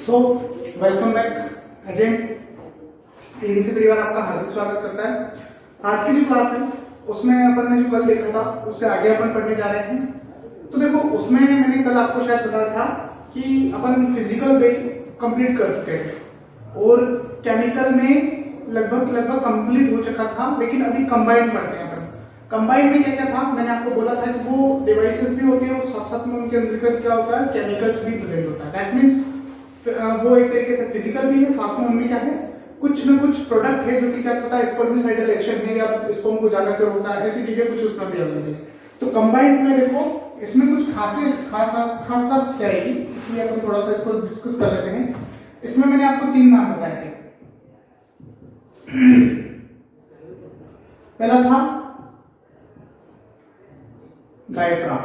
So welcome back again. NC परिवार आपका हार्दिक स्वागत करता है। आज की जो क्लास है उसमें अपन ने जो कल देखा था उससे आगे अपन पढ़ने जा रहे हैं। तो देखो उसमें मैंने कल आपको शायद बताया था कि अपन फिजिकल वे कंप्लीट कर चुके हैं और केमिकल में लगभग कंप्लीट हो चुका था, लेकिन अभी कंबाइंड पढ़ते हैं अपन। कंबाइंड में क्या क्या था मैंने आपको बोला था कि वो डिवाइसेस भी होते हैं और साथ साथ में उनके अंदर क्या होता है, केमिकल्स भी प्रेजेंट होता है। दैट मीन्स वो एक तरीके से फिजिकल भी है, साथ में उनमें क्या है कुछ ना कुछ प्रोडक्ट है जो कि क्या करता है, स्पर्मिसाइडल एक्शन है या स्पर्म को ज्यादा से होता है, ऐसी चीजें कुछ उसमें भी अवेलेबल है। तो कंबाइंड में देखो इसमें कुछ खास जाएगी, इसलिए अपन थोड़ा सा इसको डिस्कस कर लेते हैं। इसमें मैंने आपको 3 नाम बताए थे। पहला था डायफ्राम,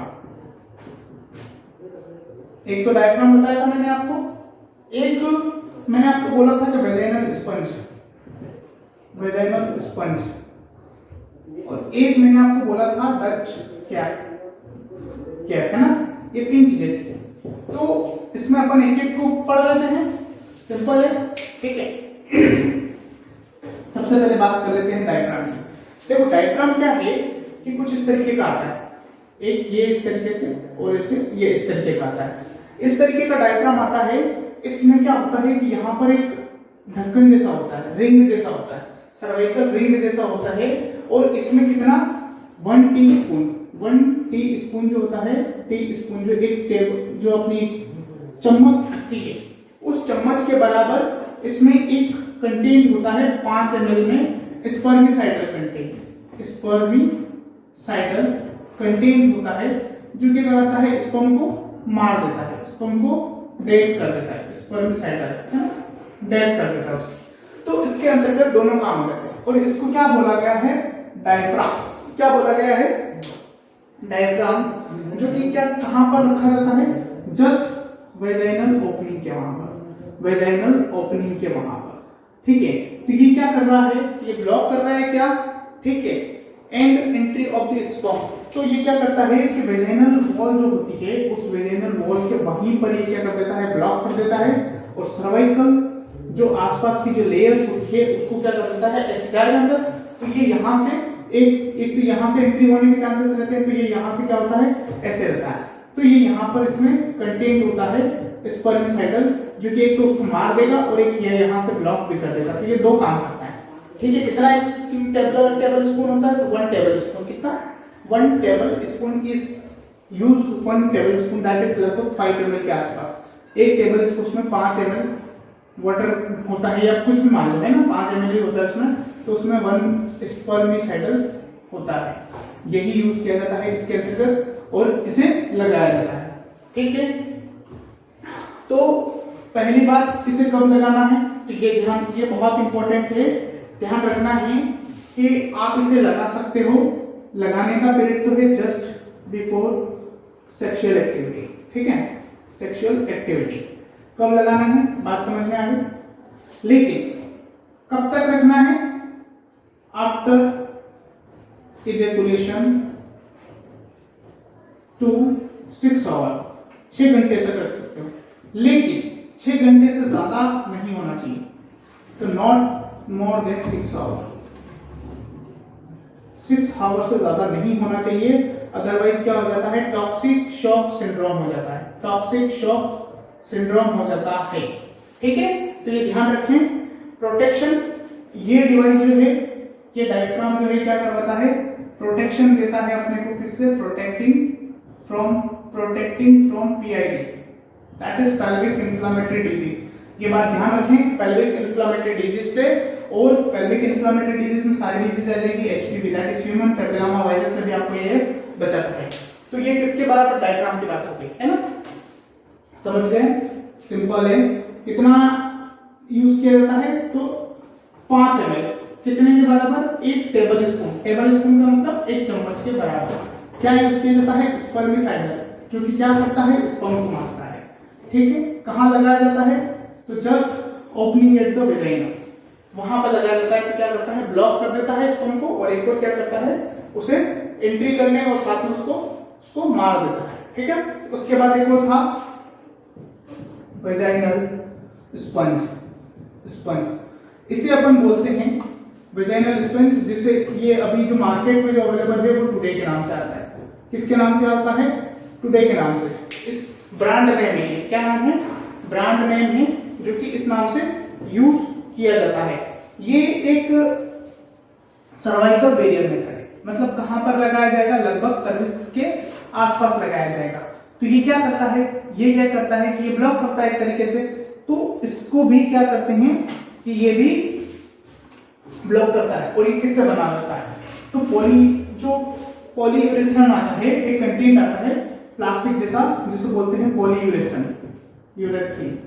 एक तो डायफ्राम बताया था मैंने आपको, एक मैंने आपको बोला था कि वेजाइनल स्पंज, और एक मैंने आपको बोला था डच कैप है ना। ये 3 चीजें थी। तो इसमें अपन एक एक को पढ़ लेते हैं, सिंपल है, ठीक है। सबसे पहले बात कर लेते हैं डायफ्राम की। देखो डायफ्राम क्या है कि कुछ इस तरीके का आता है, एक ये इस तरीके से और इसे ये इस तरीके का आता है। इस तरीके का डायफ्राम आता है। इसमें क्या होता है कि यहाँ पर एक ढक्कन जैसा होता है, रिंग जैसा होता है, सर्वाइकल रिंग जैसा होता है, और इसमें कितना 1 टीस्पून जो होता है, टीस्पून जो एक टेबल जो अपनी चम्मच छुट्टी है उस चम्मच के बराबर इसमें एक कंटेंट होता है 5 ml में स्पर्मिसाइडल कंटेंट होता है, जो क्या करता है स्पर्म को मार देता है, स्पर्म को डेथ कर देता है, स्पर्मिसाइडल है ना, डेथ कर देता है उसकी। तो इसके अंतर्गत दोनों काम करते हैं और इसको क्या बोला गया है, डायफ्राम। क्या बोला गया है, डायफ्राम, जो कि क्या कहां पर रखा जाता है, जस्ट वेजाइनल ओपनिंग के वहां पर, ठीक है। तो ये क्या कर रहा है, ये ब्लॉक कर रहा है क्या, ठीक है, and entry of the sperm. तो ये क्या करता है कि वेजाइनल वॉल जो होती है उस वेजाइनल वॉल के वहीं पर ये क्या कर देता है, ब्लॉक कर देता है, और सर्वाइकल जो आसपास की जो लेयर्स होती है उसको क्या कर देता है, ऐसे जाएगा अंदर। तो ये यहां से एक तो यहां से एंट्री होने के चांसेस रहते हैं, तो ये यहां से क्या होता है, ऐसे रहता है। तो ये यहां पर इसमें कंटेंट होता है स्पर्मिसाइडल, जो कि एक तो उसको मार देगा और एक ये यहां से ब्लॉक भी कर देगा। तो ये 2 काम करता है, ठीक है। कितना टेबल स्पून होता है, तो 1 टेबल स्पून, कितना 1 table spoon is used, 1 table spoon that is लगभग 5 ml के आसपास। एक टेबल स्पून में 5 ml वाटर होता है या कुछ भी मान लो, है ना, 5 ml होता है उसमें, तो उसमें 1 स्पर्मिसाइडल होता है। यही यूज किया जाता है इसके अंतर्गत और इसे लगाया जाता है, ठीक है। तो पहली बात, इसे कब लगाना है, तो ये बहुत इंपॉर्टेंट है, ध्यान रखना है कि आप इसे लगा सकते हो। लगाने का पीरियड तो है जस्ट बिफोर सेक्सुअल एक्टिविटी, ठीक है, सेक्सुअल एक्टिविटी कब लगाना है, बात समझ में आ गई। लेकिन कब तक रखना है, आफ्टर इजैकुलेशन टू 6 आवर, 6 घंटे तक रख सकते हो, लेकिन 6 घंटे से ज्यादा नहीं होना चाहिए। तो not more than 6 hour, 6 hour से ज्यादा नहीं होना चाहिए, अदरवाइज क्या हो जाता है, टॉक्सिक शॉक सिंड्रोम हो जाता है, टॉक्सिक शॉक सिंड्रोम हो जाता है, ठीक है। तो ये ध्यान रखें। प्रोटेक्शन, ये डिवाइस जो है, ये डायफ्राम जो है क्या करवाता है, प्रोटेक्शन देता है अपने को, किससे, protecting from PID, that is pelvic inflammatory disease. ये बात ध्यान रखें, पेल्विक इन्फ्लेमेटरी डिजीज से, और पेल्विक इन्फ्लेमेटरी डिजीज में सारी डिजीज आ जाएगी, HPV that is human papilloma virus से भी आपको ये बचाता है। तो ये किसके बराबर, डायफ्राम की बात हो गई, है ना, समझ गए, सिंपल है। कितना यूज किया जाता है, तो 5 ml, कितने के बराबर, 1 टेबल स्पून का मतलब 1 चम्मच के बराबर क्या यूज किया जाता है, स्पर्मिसाइडल, जो कि क्या करता है, स्पर्म को मारता है, ठीक है। कहां लगाया जाता है, तो just opening at the vagina, वहां पर लगाया जाता है। तो क्या करता है, ब्लॉक कर देता है स्पर्म को, और एक और क्या करता है, उसे एंट्री करने और साथ में उसको मार देता है, ठीक है। उसके बाद एक और था वेजाइनल स्पंज, स्पंज इसे अपन बोलते हैं वेजाइनल स्पंज, जिसे ये अभी जो मार्केट में जो अवेलेबल है वो टुडे के नाम से आता है। किसके नाम पे आता है? टुडे के नाम से। इस ब्रांड नेम है, क्या नाम है? ब्रांड नेम है, जो कि इस नाम से यूज किया जाता है। ये एक सर्वाइकल बैरियर मेथड है, मतलब कहां पर लगाया जाएगा? लगभग सर्विक्स के आसपास लगाया जाएगा। तो ये क्या करता है? ये क्या करता है कि ये ब्लॉक करता है एक तरीके से। तो इसको भी क्या करते हैं कि ये भी ब्लॉक करता है। और ये किससे बना रहता है? तो पॉलीयूरेथ्रन आता है, एक कंटेंट आता है प्लास्टिक जैसा, जिसे बोलते हैं पॉलीयूरेथ्रन, यूरेथ्रीन।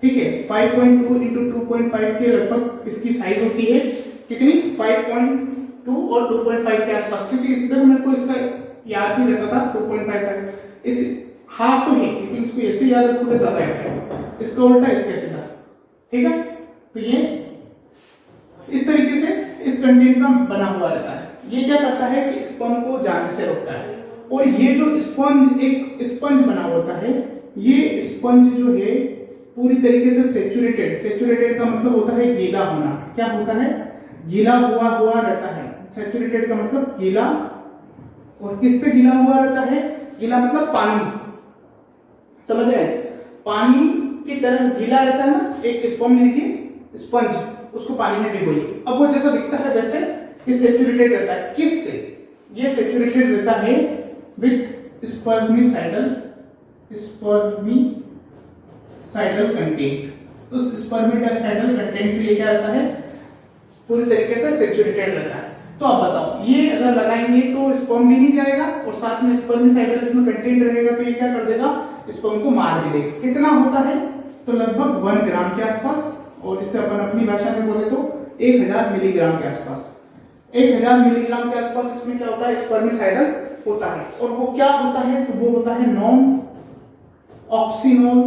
ठीक है, 5.2 इंटू 2.5 के लगभग इसकी साइज होती है। कितनी? 5.2 और 2.5 के आसपास, क्योंकि इस तरह मेरे को इसका याद नहीं रहता था। 2.5 इस हाफ तो है, लेकिन इसको ऐसे याद रखोगे ज्यादा याद रहेगा। इसका उल्टा, इसका सीधा। ठीक है, तो ये इस तरीके से इस कंटेंट का बना हुआ रहता है। ये क्या करता है कि स्पर्म को जाने से रोकता है। और ये जो स्पंज, एक स्पंज बना होता है, ये स्पंज जो है पूरी तरीके से सेचुरेटेड का मतलब होता है गीला होना। क्या होता है? गीला हुआ रहता है। सेचुरेटेड का मतलब गीला। और किससे गीला हुआ रहता है? गीला मतलब पानी, समझ रहे हैं? पानी की तरह गीला रहता है ना। एक स्पर्म लीजिए, स्पंज, उसको पानी में भिगोइए, अब वो जैसा दिखता है वैसे ये सेचुरेटेड रहता है। किससे? ये सेचुरेटेड रहता है विथ स्पर्मिसाइडल कंटेंट। उस स्पर्मिसाइडल कंटेंट से ये क्या रहता है? पूरी तरीके से सेचुरेटेड रहता है। तो आप बताओ, ये अगर लगाएंगे तो स्पर्म भी नहीं जाएगा और साथ में स्पर्मिसाइडल इसमें कंटेंट रहेगा, तो ये क्या कर देगा? स्पर्म को मार भी देगा। कितना होता है? तो लगभग 1 ग्राम के आसपास, और इससे अपन अपनी भाषा में बोले तो 1000 मिलीग्राम के आसपास। 1000 मिलीग्राम के आसपास इसमें क्या होता है? स्पर्मिसाइडल होता है। और वो क्या होता है? तो वो होता है नॉन ऑक्सिनोल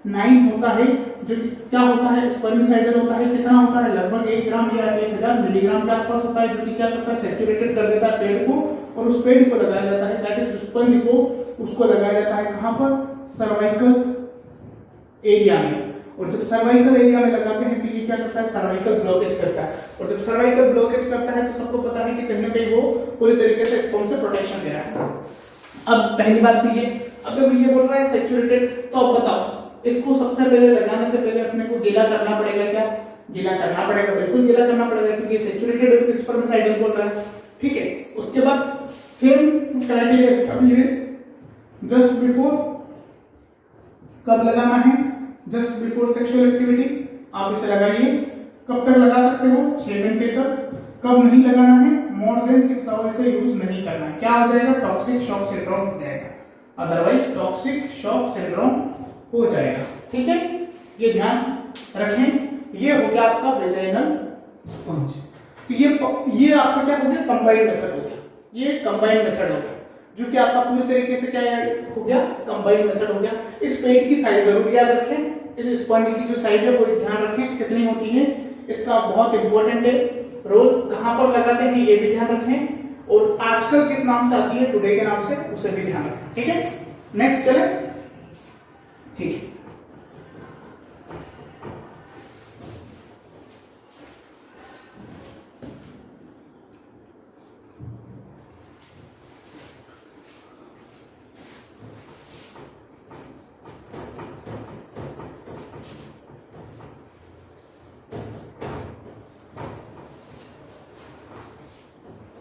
9 होता है। जो क्या होता है? स्पर्मिसाइडल होता है। कितना होता है? लगभग 1 ग्राम या 1000 मिलीग्राम के आसपास होता है, जो कि क्या करता है? सेचुरेटेड कर देता है पेड़ को, और उस पेड़ को लगाया जाता है, दैट इज स्पंज को, उसको लगाया जाता है कहां पर? सर्वाइकल एरिया में। और जब सर्वाइकल एरिया में लगाते हैं तो ये क्या करता है? सर्वाइकल ब्लॉकेज करता है। और जब सर्वाइकल ब्लॉकेज करता है तो सबको पता है कि कहीं ना कहीं वो पूरी तरीके से स्पर्म से प्रोटेक्शन दे रहा है। अब पहली बात तो ये, अब जब ये बोल रहा है सेचुरेटेड, तो अब बताओ, इसको सबसे पहले लगाने से पहले अपने को गीला करना पड़ेगा। क्या गीला करना पड़ेगा? बिल्कुल गीला करना पड़ेगा, क्योंकि सेचुरेटेड विद स्पर्मिसाइडल बोल रहा है। ठीक है, उसके बाद सेम क्राइटेरिया इसका भी है। जस्ट बिफोर, कब लगाना है? जस्ट बिफोर सेक्सुअल एक्टिविटी आप इसे लगाइए। कब तक लगा सकते हो? 6 घंटे तक। कब नहीं लगाना है? मोर देन 6 आवर से यूज नहीं करना है। क्या हो जाएगा? टॉक्सिक शॉक सिंड्रोम हो जाएगा, अदरवाइज टॉक्सिक शॉक सिंड्रोम हो जाएगा। ठीक है, ये ध्यान रखें। ये हो गया आपका वेजाइनल स्पंज। तो ये आपका क्या हो गया? कंबाइंड मेथड हो गया। ये कंबाइंड मेथड हो गया, जो कि आपका पूरी तरीके से क्या हो गया? कंबाइंड मेथड हो गया। इस पेड़ की साइज जरूर याद रखें। इस स्पंज की जो साइज है वो ध्यान रखें कितनी होती है। इसका बहुत इंपॉर्टेंट है रोल। कहां पर लगाते हैं ये भी ध्यान रखें। और आजकल किस नाम से आती है? टुडे के नाम से, उसे भी ध्यान रखें। ठीक है, नेक्स्ट चले। ठीक है,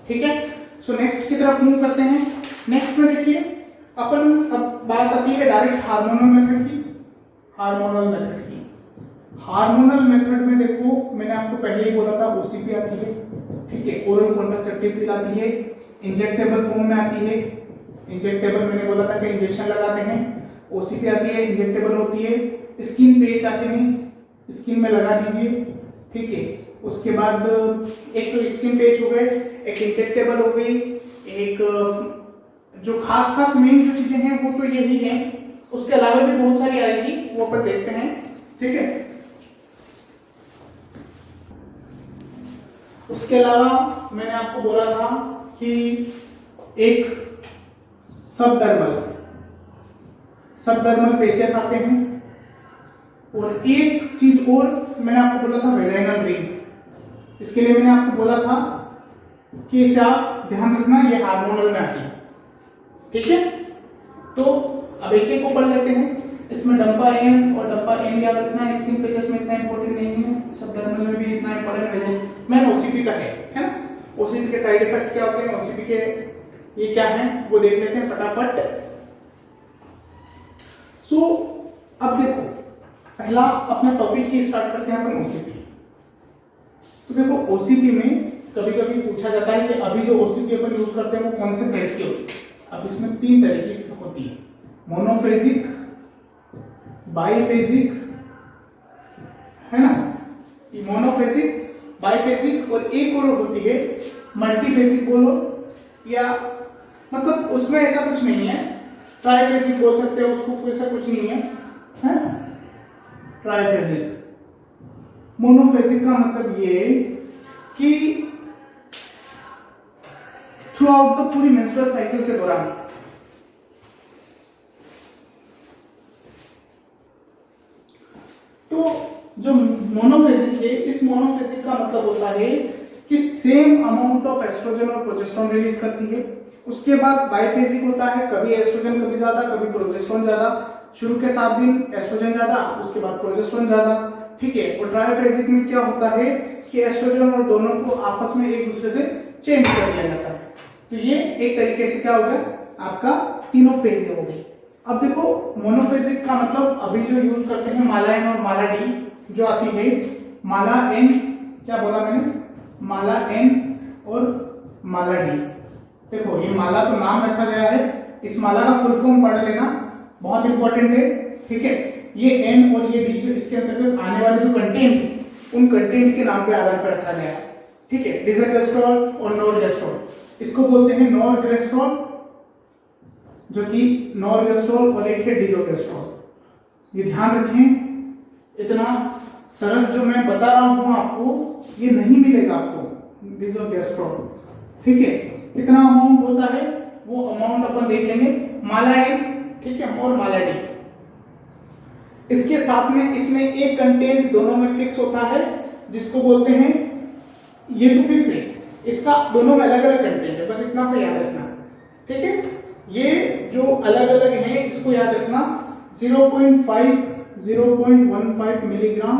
ठीक है। सो नेक्स्ट की तरफ मूव करते हैं। नेक्स्ट में देखिए अपन, अब बात आती है डायरेक्ट हार्मोनल मेथड की। हार्मोनल मेथड में देखो, मैंने आपको पहले ही बोला था ओसीपी आती है। ठीक है, ओरल कॉन्ट्रासेप्टिव पिल आती है, इंजेक्टेबल फॉर्म में आती है। इंजेक्टेबल मैंने बोला था कि इंजेक्शन लगाते हैं। ओसीपी आती है, इंजेक्टेबल होती है। स्किन पेच आते हैं, स्किन में लगा दीजिए। ठीक है, उसके बाद एक तो स्किन पेच हो गए, एक इंजेक्टेबल हो गई, एक जो खास मेन जो चीजें हैं वो तो यही हैं। उसके अलावा भी बहुत सारी आएगी, वो अपन देखते हैं। ठीक है, उसके अलावा मैंने आपको बोला था कि एक सबडर्मल सबडर्मल पेचेस आते हैं, और एक चीज और मैंने आपको बोला था वेजाइनल रिंग, इसके लिए मैंने आपको बोला था कि इसे आप ध्यान रखना, ये हार्मोनल में आती है, ठीक है। तो अब एक एक को पढ़ लेते हैं। इसमें डंपा एन और डंपा एन याद रखना है, स्किन पेचेस में इतना इंपॉर्टेंट नहीं है, सबडर्मल में भी इतना इंपॉर्टेंट है, मैंने ओसीपी का है ना। ओसीपी के साइड इफेक्ट क्या होते हैं, ओसीपी के ये क्या है वो देख लेते हैं फटाफट। सो अब देखो, पहला अपना टॉपिक ही स्टार्ट करते हैं अपन ओसीपी। तो देखो ओसीपी में कभी कभी पूछा जाता है कि अभी जो ओसीपी अपन यूज करते हैं वो कौन से फेज की होती है। अब इसमें तीन तरह की होती है, मोनोफेजिक, बाईफेजिक, है ना, ये मोनोफेजिक, बाईफेजिक, और एक और होती है मल्टीफेजिक बोलो, या मतलब उसमें ऐसा कुछ नहीं है, ट्राइफेजिक बोल सकते हो उसको, ऐसा कुछ नहीं है, ट्राइफेजिक। मोनोफेजिक का मतलब ये कि थ्रू आउट द पूरी मेंस्ट्रुअल साइकिल के दौरान तो जो मोनोफेजिक है, इस मोनोफेजिक का मतलब होता है कि सेम अमाउंट ऑफ एस्ट्रोजन और प्रोजेस्टेरोन रिलीज करती है। उसके बाद बाइफेजिक होता है, कभी एस्ट्रोजन कभी ज्यादा, कभी प्रोजेस्टेरोन ज्यादा, शुरू के 7 दिन एस्ट्रोजन ज्यादा, उसके बाद प्रोजेस्टेरोन ज्यादा, ठीक है। और ट्राइफेजिक में क्या होता है कि एस्ट्रोजन और दोनों को आपस में एक दूसरे से चेंज कर दिया जाता है। तो ये एक तरीके से क्या हो गया, आपका तीनों फेज हो गई। अब देखो मोनोफेजिक का मतलब अभी जो यूज करते हैं माला एन और माला डी जो आती है, माला एन, क्या बोला मैंने, माला एन और माला डी। देखो ये माला तो नाम रखा गया है, इस माला का फुल फॉर्म पढ़ लेना, बहुत इंपॉर्टेंट है, ठीक है। ये एन और ये डी जो इसके अंतर्गत आने वाले जो कंटेंट, उन कंटेंट के नाम पे आधार पर रखा गया है, ठीक है। डिसोगेस्ट्रॉल और नॉर्गेस्ट्रॉल, इसको बोलते हैं नॉर्गेस्ट्रॉल, जो कि नॉर्गेस्ट्रॉल, और एक है डिसोगेस्ट्रॉल। ये ध्यान रखें, इतना सरल जो मैं बता रहा हूं आपको ये नहीं मिलेगा आपको डिसोगेस्ट्रॉल, ठीक है। कितना अमाउंट होता है वो अमाउंट अपन देख लेंगे, माला एन, ठीक है, और माला डी। इसके साथ में इसमें एक कंटेंट दोनों में फिक्स होता है जिसको बोलते हैं, ये तो फिक्स है, इसका दोनों में अलग अलग कंटेंट है, बस इतना सा याद रखना, ठीक है। ये जो अलग अलग है इसको याद रखना, 0.5, 0.15 मिलीग्राम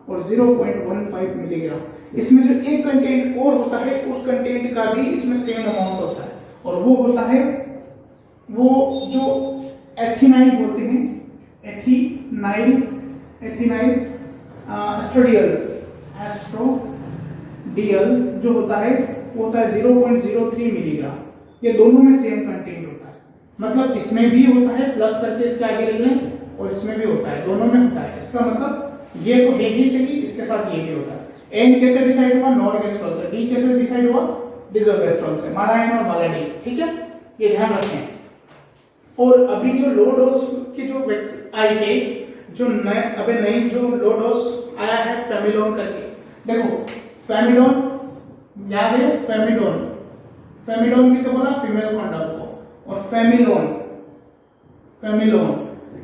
और 0.15 मिलीग्राम। इसमें जो एक कंटेंट और होता है उस कंटेंट का भी इसमें सेम अमाउंट होता है, और वो होता है वो जो एथिनाइल बोलते हैं, एथिनाइल, एथिनाइल एस्ट्रोडियल, एस्ट्रोडियल जो होता है वो होता है 0.03 मिलीग्राम। ये दोनों में सेम कंटेंट होता है, मतलब इसमें भी होता है प्लस करके इसके आगे लिख लें, और इसमें भी होता है, दोनों में होता है। इसका मतलब ये तो है ही सही, इसके साथ ये भी होता है। एन कैसे डिसाइड हुआ, नॉर्गेस्ट्रॉल से, डी कैसे डिसाइड हुआ, डिसोगेस्ट्रॉल से, माला एन और माला डी, ठीक है, ये ध्यान रखें। और अभी जो लो डोज की जो आई है, जो नए अबे नई जो लो डोज आया है फेमिडोन करके, देखो फेमिडोन याद है, फेमिडोन, फेमिडोन किसे बोला, फीमेल कॉन्डम को, और फेमिलोन, फेमिलोन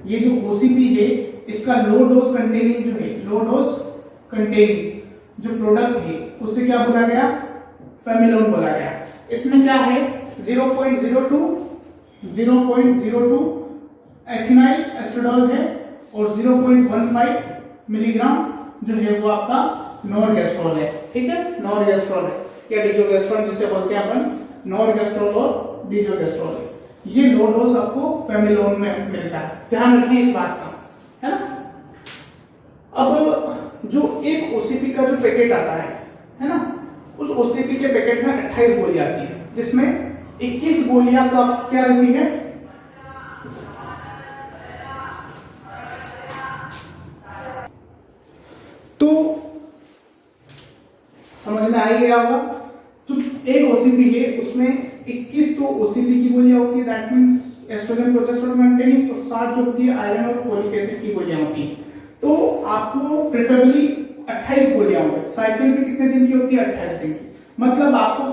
ये जो ओसीपी है इसका लो डोज कंटेनिंग जो है, लो डोज कंटेनिंग जो प्रोडक्ट है उसे क्या बोला गया, फेमिलोन बोला गया। इसमें क्या है 0.02 एथिनाइल एस्ट्रोडॉल है, और 0.15 मिलीग्राम जो है वो आपका नॉर्गेस्ट्रॉल है, ठीक है, नॉर्गेस्ट्रॉल है, या डिसोगेस्ट्रॉल जिसे बोलते हैं अपन, नॉर्गेस्ट्रॉल और डिसोगेस्ट्रॉल है। ये लो डोज आपको फेमिलोन में मिलता है, ध्यान रखें इस बात का, है ना। अब जो एक ओसीपी का जो पैकेट आता है ना, उस ओसीपी के पैकेट में 28 गोली आती है, जिसमें 21 गोलियां तो आपकी क्या रहती है, तो समझ में आ ही गया होगा। जो एक ओसीपी है उसमें 21 तो ओसीपी की गोलियां होती है, that means oestrogen progesterone maintaining, और 7 जो होती है आयरन और फोलिक एसिड की गोलियां होती है। तो आपको प्रेफरेबली 28 गोलियां होंगी। साइकिल भी कितने दिन की होती है, 28 दिन की। मतलब आपको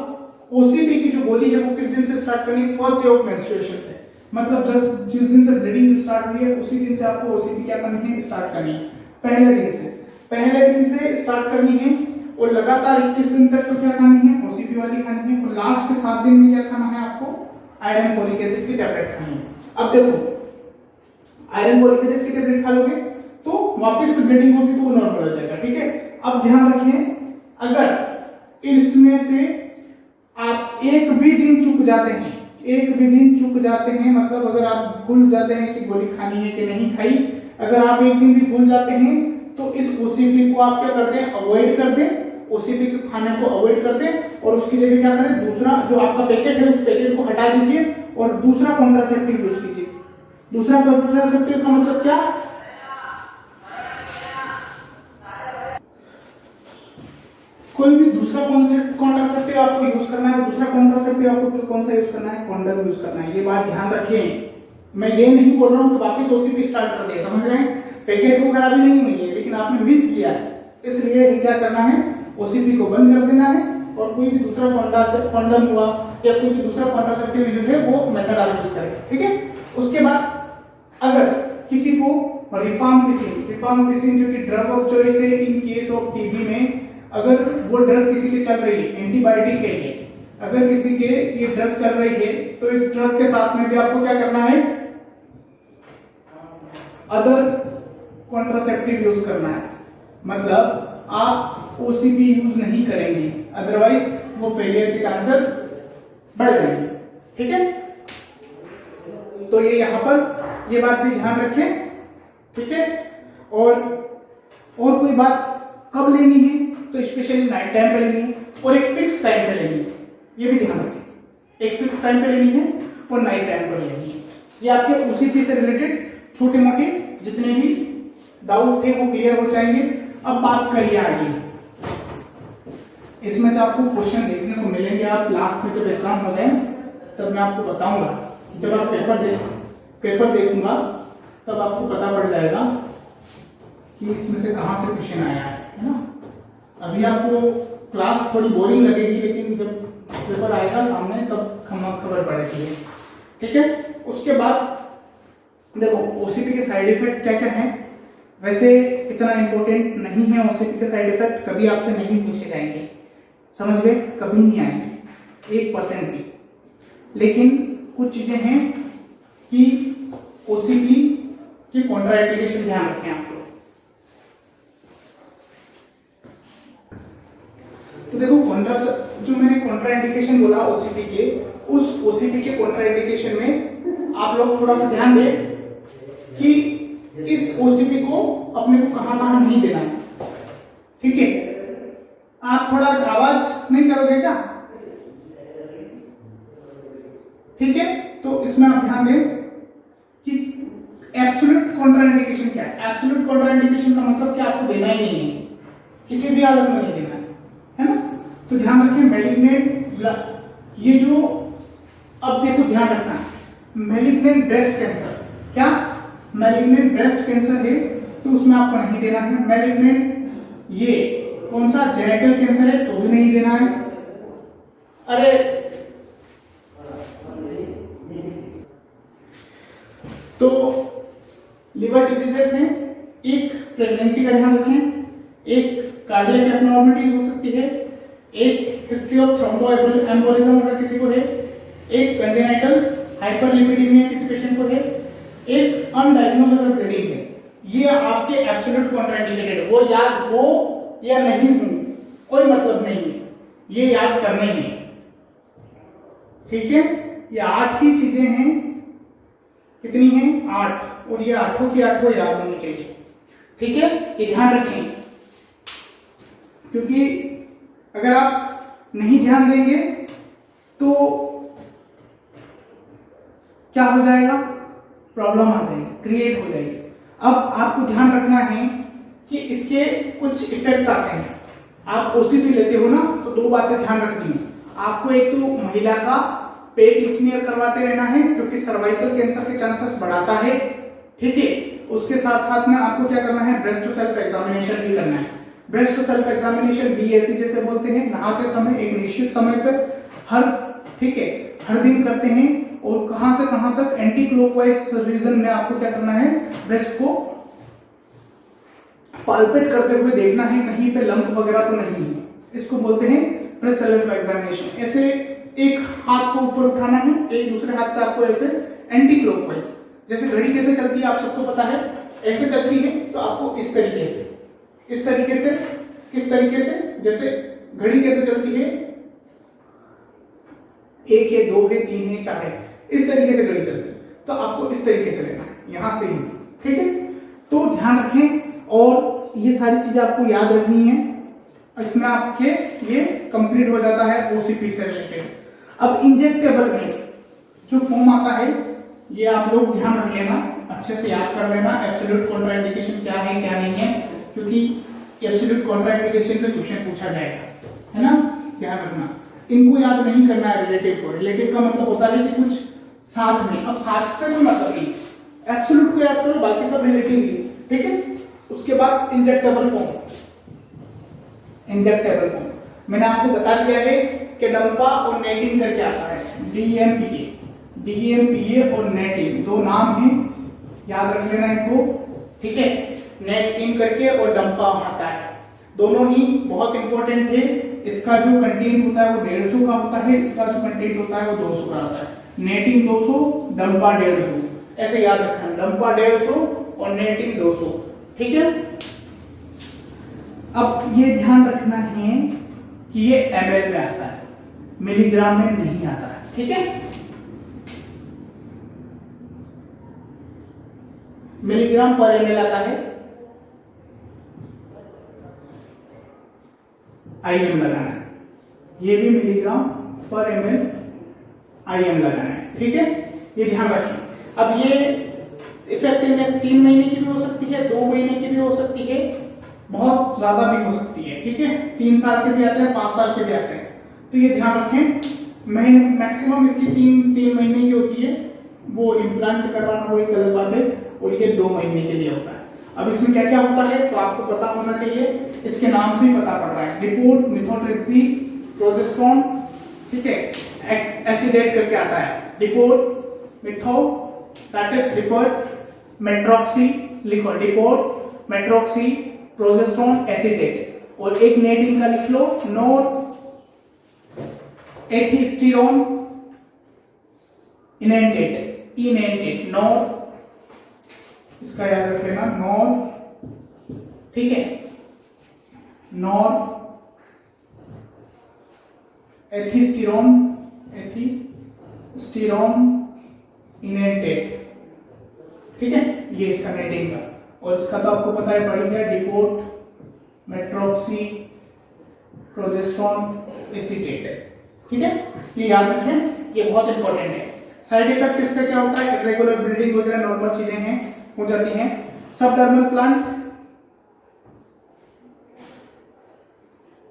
ओसीपी की जो गोली है वो किस दिन से स्टार्ट करनी है, फर्स्ट डे ऑफ मेंस्ट्रुएशन से। मतलब जिस दिन से ब्लीडिंग स्टार्ट हुई है उसी दिन से आपको ओसीपी क्या करनी है, स्टार्ट करनी है। पहले दिन से स्टार्ट करनी है और लगातार 21 दिन तक तो क्या खानी है, ओसीपी वाली खानी है। और लास्ट के 7 दिन में क्या खाना है आपको, आयरन फोलिक एसिड की टैबलेट खानी है। अब देखो आयरन फोलिक एसिड की टैबलेट खा लोगे तो वापस से ब्लीडिंग होगी तो वो नॉर्मल हो जाएगा, ठीक है। अब ध्यान रखें, अगर इसमें से आप एक भी दिन चूक जाते हैं, मतलब अगर आप भूल जाते हैं कि गोली खानी है कि नहीं खाई, अगर आप एक दिन भी भूल जाते हैं तो इस ओसीपी को आप क्या करते हैं, अवॉइड कर दें, ओसीपी के खाने को अवॉइड कर दें और उसकी जगह क्या करें, दूसरा जो आपका पैकेट है उस पैकेट को हटा दीजिए और दूसरा कॉन्ट्रासेप्टिव यूज कीजिए। दूसरा कॉन्ट्रासेप्टिव का मतलब क्या, कोई भी दूसरा कॉन्ट्रासेप्टिव आपको यूज करना है। दूसरा कॉन्ट्रासेप्टिव आपको कौन सा यूज करना है, कंडोम यूज करना है। ये बात ध्यान रखें, मैं ये नहीं बोल रहा हूं कि वापस ओसीपी स्टार्ट कर दे, समझ रहे हैं। पैकेट को खराबी नहीं हुई है लेकिन आपने मिस किया है, इसलिए क्या करना है, ओसीपी को बंद कर देना है और कोई भी दूसरा कंडोम हुआ या कोई भी दूसरा कॉन्ट्रासेप्टिव जो है वो मेथड आप यूज करें, ठीक है। उसके बाद अगर किसी को रिफाम्पिसिन जो कि ड्रग ऑफ चॉइस है इन केस ऑफ टीबी में, अगर वो ड्रग किसी के चल रही है, एंटीबायोटिक है ये, अगर किसी के ये ड्रग चल रही है तो इस ड्रग के साथ में भी आपको क्या करना है, अदर कॉन्ट्रासेप्टिव यूज करना है। मतलब आप ओसीपी यूज नहीं करेंगे, अदरवाइज वो फेलियर के चांसेस बढ़ जाएंगे, ठीक है। तो ये यहां पर ये बात भी ध्यान रखें, ठीक है। और कोई बात कब लेनी है, तो स्पेशली नाइट टाइम पे लेनी है और एक फिक्स टाइम पे लेनी है, ये भी ध्यान रखें। एक फिक्स टाइम पे लेनी है और नाइट टाइम पर लेनी है। ये आपके ओसीपी से रिलेटेड छोटे मोटे जितने भी डाउट थे वो क्लियर हो जाएंगे। अब बात करिए आगे, इसमें से आपको क्वेश्चन देखने को मिलेंगे। आप लास्ट में जब एग्जाम हो जाए तब मैं आपको बताऊंगा, जब आप पेपर देखूंगा तब आपको पता पड़ जाएगा कि इसमें से कहां से क्वेश्चन आया है ना। अभी आपको क्लास थोड़ी बोरिंग लगेगी लेकिन जब पेपर आएगा सामने तब खबर पड़ेगी, ठीक है। उसके बाद देखो ओसीपी के साइड इफेक्ट क्या क्या हैं। वैसे इतना इंपॉर्टेंट नहीं है ओसीपी के साइड इफेक्ट, कभी आपसे नहीं पूछे जाएंगे, समझ गए, कभी नहीं आएंगे 1% भी। लेकिन कुछ चीजें हैं कि ओसीपी की कॉन्ट्राइंडिकेशन ध्यान रखें आप लोग। तो देखो जो मैंने कॉन्ट्राइंडिकेशन बोला ओसीपी के, उस ओसीपी के कॉन्ट्राइंडिकेशन में आप लोग थोड़ा सा ध्यान दें कि इस ओसीपी को अपने को कहां नहीं देना है, ठीक है। आप थोड़ा आवाज नहीं करोगे क्या, ठीक है। तो इसमें आप ध्यान दें कि एब्सोल्यूट कॉन्ट्राइंडिकेशन क्या है। एब्सोल्यूट कॉन्ट्राइंडिकेशन का मतलब कि आपको देना ही नहीं है, किसी भी हालत में नहीं देना है ना। तो ध्यान रखें मैलिग्नेंट, ये जो अब देखो ध्यान रखना, मैलिग्नेंट ब्रेस्ट कैंसर, क्या मैलिग्नेंट ब्रेस्ट कैंसर है तो उसमें आपको नहीं देना है। मैलिग्नेंट ये कौन सा जेनेटल कैंसर है तो भी नहीं देना है। अरे तो लिवर डिजीजेस हैं, एक प्रेगनेंसी का ध्यान रखें, एक कार्डियक एब्नॉर्मलिटीज हो सकती है, एक हिस्ट्री ऑफ थ्रोम्बोएम्बोलिज्म अगर किसी को है, एक कंजेनिटल हाइपरलिपिडेमिया किसी पेशेंट को है, एक अनडायग्नोज अगर ब्लीडिंग है। ये आपके एब्सोल्यूट कॉन्ट्राइंडिकेटेड, वो याद हो या नहीं हो कोई मतलब नहीं है, ये याद करने हैं, ठीक है। ये 8 ही चीजें हैं, कितनी हैं 8, और ये 8 की 8 याद होनी चाहिए, ठीक है। ये ध्यान रखें क्योंकि अगर आप नहीं ध्यान देंगे तो क्या हो जाएगा, प्रॉब्लम आ जाएगी, क्रिएट हो जाएगी। अब आपको ध्यान रखना है कि इसके कुछ इफेक्ट आते हैं। आप ओसीपी लेते हो ना तो 2 बातें ध्यान रखनी है। आपको एक तो महिला का पेट स्मीयर करवाते रहना है क्योंकि सर्वाइकल कैंसर के चांसेस बढ़ाता है, ठीक है। उसके साथ साथ में आपको क्या करना है, ब्रेस्ट सेल्फ एग्जामिनेशन भी करना है। ब्रेस्ट सेल्फ एग्जामिनेशन बीएससी जैसे बोलते हैं, नहाते समय एक निश्चित समय पर हर, ठीक है, हर दिन करते हैं और कहां से कहां तक एंटी क्लॉकवाइज रीजन में आपको क्या करना है, ब्रेस्ट को पाल्पेट करते हुए देखना है कहीं पे लंप वगैरह तो नहीं है। इसको बोलते हैं ब्रेस्ट सेल्फ एग्जामिनेशन। ऐसे एक हाथ को ऊपर उठाना है, एक दूसरे हाथ से आपको ऐसे एंटी क्लॉकवाइज, जैसे घड़ी कैसे चलती है आप सबको पता है, ऐसे चलती है तो आपको इस तरीके से, इस तरीके से, किस तरीके से, जैसे घड़ी कैसे चलती है, 1 है 2 है 3 है 4 है, इस तरीके से घड़ी चलती है, तो आपको इस तरीके से लेना है, यहां से ही, ठीक है। तो ध्यान रखें और ये सारी चीजें आपको याद रखनी है। इसमें आपके ये कंप्लीट हो जाता है ओसीपी से रिलेटेड। अब इंजेक्टेबल में जो फॉर्म आता है ये आप लोग ध्यान रख लेना, अच्छे से याद कर लेना। एब्सोल्यूट कॉन्ट्राइंडिकेशन क्या है क्या नहीं है, क्योंकि एब्सोल्यूट कॉन्ट्राइंडिकेशन से क्वेश्चन पूछा जाएगा, है ना, ध्यान रखना। इनको याद नहीं करना है रिलेटिव को। रिलेटिव का मतलब होता है कि कुछ साथ में, अब साथ से कोई मतलब नहीं, एब्सोल्यूट को याद करो, बाकी सब रिलेटिव ही, ठीक है। उसके बाद इंजेक्टेबल फॉर्म, इंजेक्टेबल फॉर्म मैंने आपको बता दिया है कि डंपा और नेटिंग करके आता है, डीएमपीए, डीएमपीए और नेटिंग दो नाम हैं, याद रख लेना इनको, ठीक है। नेट इन करके और डंपा आता है, दोनों ही बहुत इंपॉर्टेंट है। इसका जो कंटेंट होता है वो 150 का होता है, इसका जो कंटेंट होता है वो 200 का होता है। नेटिंग 200, डंपा 150, ऐसे याद रखना, डंपा 150 और नेटिंग 200, ठीक है। अब ये ध्यान रखना है कि ये ml में आता है, मिलीग्राम में नहीं आता है, ठीक है। मिलीग्राम पर ml आता है, IM लगाना है, ये भी मिलीग्राम पर ml IM लगाना है, ठीक है, ये ध्यान रखें। अब ये इफेक्टिवनेस 3 महीने की भी हो सकती है, 2 महीने की भी हो सकती है, बहुत ज्यादा भी हो सकती है, ठीक है। 3 साल के भी आते हैं, 5 साल के भी आते हैं, तो ये ध्यान रखें। मैक्सिमम इसकी 3 महीने की होती है, वो इम्प्लांट करवाना वो एक अलग बात है, और ये 2 महीने के लिए होता है। अब इसमें क्या क्या होता है तो आपको पता होना चाहिए, इसके नाम से ही पता पड़ रहा है, डिपोट, मिथोट्रेक्सी, प्रोजेस्टेरोन, ठीक है, एसिडेट करके आता है, डिपोट, मिथो, दैट इज डिपोट, मेट्रोक्सी, लिखो डिपोट, मेट्रोक्सी, प्रोजेस्टेरोन, एसिडेट, और एक नेटिंग का लिख लो, नोर एथिस्टेरोन इनेंटेट, इनेंटेट, नोर, इसका याद रख लेना, नोर, ठीक है, नोर एथिस्टेरोन, एथिस्टेरोन इनेंटेट, ठीक है, ये इसका नेटिंग का। और इसका तो आपको पता है, पढ़ी गया, डिपोट, मेट्रोक्सी, प्रोजेस्टेरोन, एसिटेट, ठीक है, ये याद रखें, ये बहुत इंपॉर्टेंट है। साइड इफेक्ट इसका क्या होता है, इरेगुलर ब्लीडिंग वगैरह नॉर्मल चीजें हैं, हो जाती हैं। सबडर्मल प्लांट,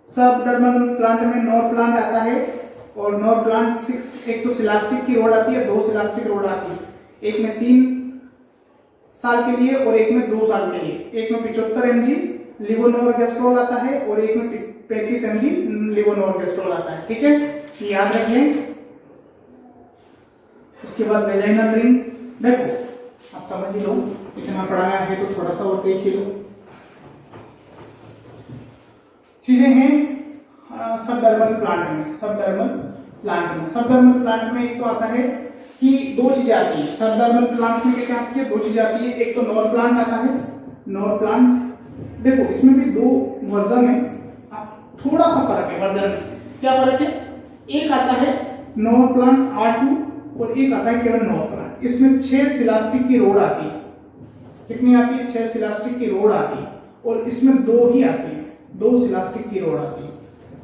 सबडर्मल प्लांट में नॉर प्लांट आता है, और नॉर प्लांट 6, एक तो सिलास्टिक की रोड आती है, 2 सिलास्टिक रोड आती है, एक में 3 साल के लिए और एक में 2 साल के लिए, एक में 75 mg लिवोनोर्गेस्ट्रोल आता है और एक में 35 mg लिवोनोर्गेस्ट्रोल आता है, ठीक है, ये याद रखें। उसके बाद वेजाइनल रिंग, देखो आप समझ ही लो, इतना पढ़ाया है तो थोड़ा सा और देख ही लो, चीजें हैं सबडर्मल प्लांट में। सबडर्मल प्लांट में, सबडर्मल प्लांट में एक तो आता है कि 2 चीजें आती है सबडर्मल प्लांट में, क्या आती है, 2 चीजें आती है, एक तो नॉर प्लांट आता है, नॉर प्लांट, देखो इसमें भी 2 वर्जन है, थोड़ा सा फर्क है वर्जन में, क्या फर्क है, एक आता है नॉर प्लांट R2 और एक आता है केवल नॉर प्लांट। इसमें 6 सिलास्टिक की रोड आती है, कितनी आती है, 6 सिलास्टिक की रोड आती है, और इसमें 2 ही आती है, 2 सिलास्टिक की रोड आती है,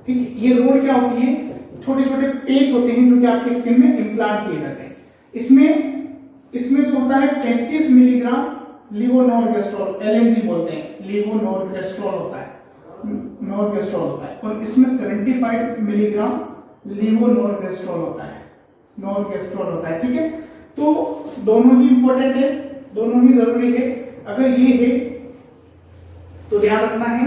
ठीक है। ये रोड क्या होती है, छोटे छोटे पेच होते हैं जो कि आपकी स्किन में इम्प्लांट किए जाते हैं। इसमें जो होता है 35 मिलीग्राम लिवोनोर्गेस्ट्रोल, LNG बोलते हैं, लिवोनोर्गेस्ट्रोल होता है, नोर्गेस्ट्रोल होता है, और इसमें 75 मिलीग्राम लिवोनोर्गेस्ट्रोल होता है, नोर्गेस्ट्रोल होता है, ठीक है। तो दोनों ही इंपॉर्टेंट है, दोनों ही जरूरी है। अगर ये है तो ध्यान रखना है,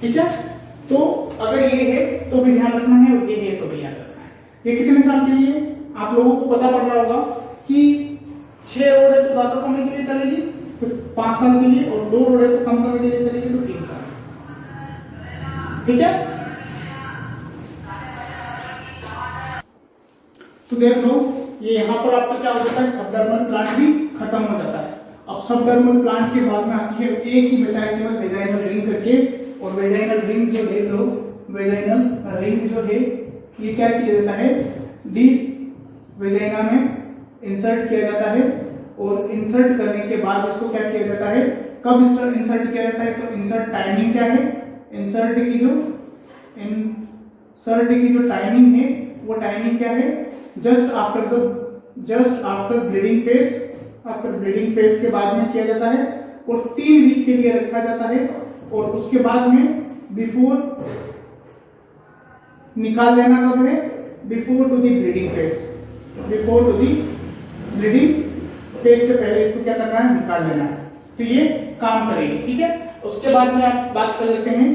ठीक है, तो अगर ये है तो भी ध्यान रखना है और ये है तो भी ध्यान रखना है। ये कितने साल के लिए आप लोगों को पता पड़ रहा होगा कि 6 रोड है तो ज्यादा समय के लिए चलेगी, फिर 5 साल के लिए, और 2 रोड है तो कम समय के लिए चलेगी, तो 3 साल। ठीक है, तो देख लो ये यहाँ पर आपका क्या हो जाता है, सबडर्मल प्लांट भी खत्म हो जाता है। अब सबडर्मल प्लांट के बाद में आती है एक ही बचा है केवल वेजाइनल रिंग करके, और वेजाइनल रिंग जो देख लो, वेजाइनल रिंग जो है ये क्या किया जाता है, डीप वेजाइना में इंसर्ट किया जाता है, और इंसर्ट करने के बाद इसको क्या किया जाता है, कब इंसर्ट किया जाता है, तो इंसर्ट टाइमिंग क्या है, इंसर्ट की जो टाइमिंग है वो टाइमिंग क्या है, just after bleeding phase, after bleeding phase के बाद में किया जाता है, और 3 वीक के लिए रखा जाता है, और उसके बाद में बिफोर निकाल लेना कब है, before to the bleeding phase, before to the bleeding phase से पहले इसको क्या करना है, निकाल लेना है, तो ये काम करेगी। ठीक है, उसके बाद में आप बात कर लेते हैं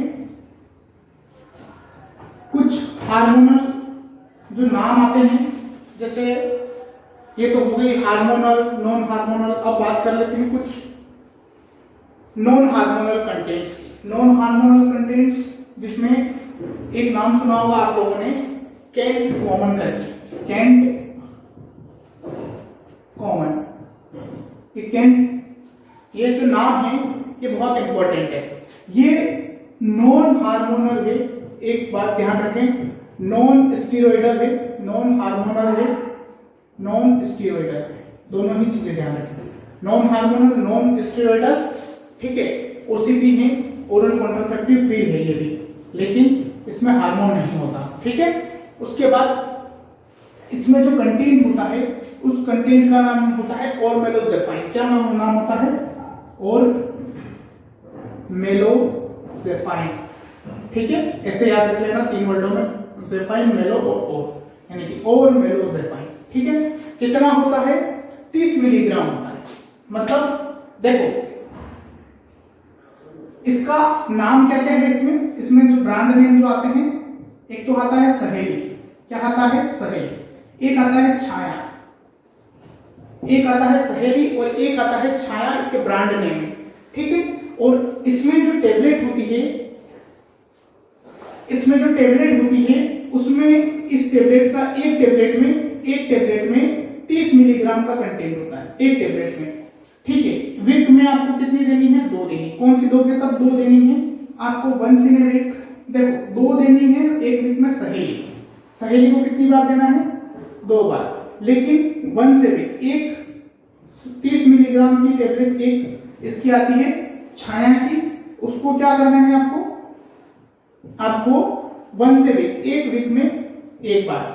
कुछ हार्मोनल जो नाम आते हैं, जैसे ये तो हो गई हार्मोनल, नॉन हार्मोनल। अब बात कर लेते हैं कुछ non hormonal contents. Non hormonal contents जिसमें एक नाम सुना होगा आप लोगों ने, कैंट कॉमन करके, कैंट कॉमन। ये जो नाम है ये बहुत इंपॉर्टेंट है, ये नॉन हार्मोनल है, एक बात ध्यान रखें, नॉन स्टीरॉयडल है, नॉन हार्मोनल है, नॉन स्टीरॉयडल है, दोनों ही चीजें ध्यान रखें, नॉन हार्मोनल, नॉन स्टीरॉयडल। ठीक है, ओसीपी है, ओरल कॉन्ट्रासेप्टिव पिल है ये भी, लेकिन इसमें हार्मोन नहीं होता। ठीक है, उसके बाद इसमें जो कंटेंट होता है उस कंटेंट का नाम होता है ऑर्मेलोजेफाइन। क्या नाम होता है, ऑर्मेलोजेफाइन। ठीक है, ऐसे याद रख लेना 3 वर्डों में, जेफाइन, मेलो और यानी कि ऑर्मेलोजेफाइन। ठीक है, कितना होता है, 30 मिलीग्राम होता है। मतलब देखो इसका नाम क्या क्या है, इसमें जो ब्रांड नेम जो आते हैं, एक तो आता है सहेली, क्या आता है, सहेली, एक आता है छाया, एक आता है सहेली और एक आता है छाया, इसके ब्रांड नेम है। ठीक है, और इसमें जो टेबलेट होती है, उसमें इस टेबलेट का एक टेबलेट में 30 मिलीग्राम का कंटेंट होता है, एक टेबलेट में। ठीक है, वीक में आपको कितनी देनी है, 2 देनी। कौन सी दोगे, तब 2 देनी है आपको, 1 इन ए वीक। देखो 2 देनी है एक वीक में, सहेली को कितनी बार देना है, 2 बार, लेकिन 1 से वीक एक 30 मिलीग्राम की टेबलेट एक इसकी आती है छाया की, उसको क्या करना है आपको 1 से वीक, एक वीक में एक बार,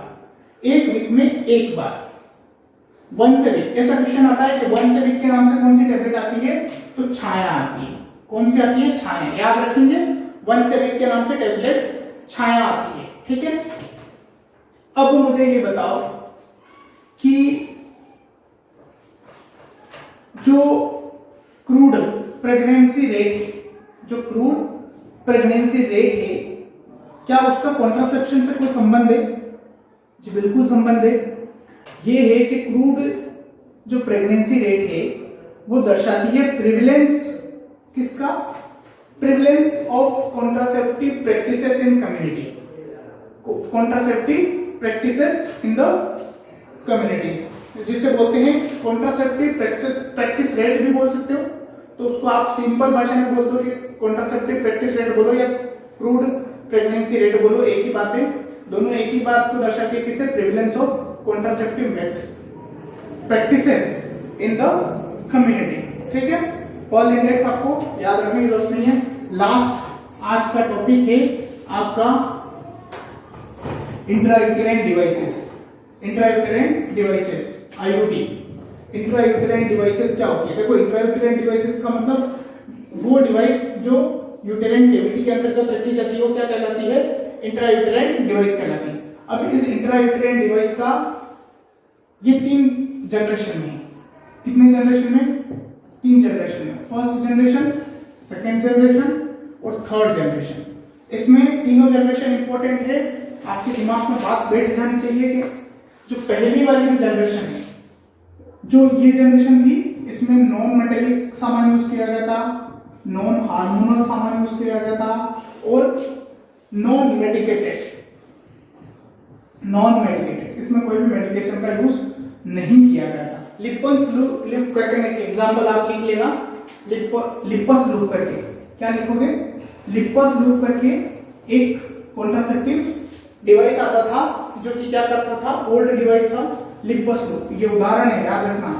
1 से वीक। ऐसा क्वेश्चन आता है कि 1 से वीक के नाम से कौन सी टेबलेट आती है, तो छाया आती है। कौन सी आती है, छाया, याद रखेंगे, 1 से वीक के नाम से टेबलेट छाया आती है। ठीक है, अब मुझे ये बताओ कि जो क्रूड प्रेगनेंसी रेट है, क्या उसका कॉन्ट्रासेप्शन से कोई संबंध है? जी बिल्कुल संबंध है। ये है कि क्रूड जो प्रेगनेंसी रेट है वो दर्शाती है प्रिविलेंस, किसका, prevalence of contraceptive practices in community, contraceptive practices in the community, जिसे बोलते हैं कॉन्ट्रासेप्टिव प्रैक्टिस रेट भी बोल सकते हो। तो उसको आप सिंपल भाषा में बोल दो कि कॉन्ट्रासेप्टिव प्रैक्टिस रेट बोलो या क्रूड प्रेगनेंसी रेट बोलो, एक ही बात है, दोनों एक ही बात को दर्शाती है, किससे, prevalence of contraceptive method practices in the community. ठीक है, पर्ल इंडेक्स आपको याद रखने की जरूरत नहीं है। लास्ट आज का टॉपिक है आपका intrauterine devices, IUD. Intrauterine devices क्या होती है, देखो इंट्रायूटेराइन डिवाइसेस का मतलब वो डिवाइस जो यूटेराइन कैविटी के अंतर्गत रखी जाती है, वो क्या कहलाती है, इंट्रायूटेराइन डिवाइस कहलाती है। अब इस इंट्रायूटेराइन डिवाइस का ये 3 जनरेशन में, कितने जनरेशन में, 3 जनरेशन में, फर्स्ट जनरेशन, सेकेंड जनरेशन और थर्ड जनरेशन। इसमें तीनों जनरेशन इंपॉर्टेंट है। आपके दिमाग में बात बैठ जानी चाहिए कि जो पहली वाली जो जनरेशन है, जो ये जनरेशन थी, इसमें नॉन मेटेलिक सामान यूज किया गया था, नॉन हार्मोनल सामान यूज किया गया था और नॉन मेडिकेटेड, इसमें कोई भी मेडिकेशन का यूज नहीं किया गया था। लिपस लूप करके एक एग्जांपल आप लिख लेना, लिपस लूप करके क्या लिखोगे, लिपस लूप करके एक कॉन्ट्रासेप्टिव डिवाइस आता था जो कि क्या करता था, ओल्ड डिवाइस था लिपस लूप। ये उदाहरण है, याद रखना,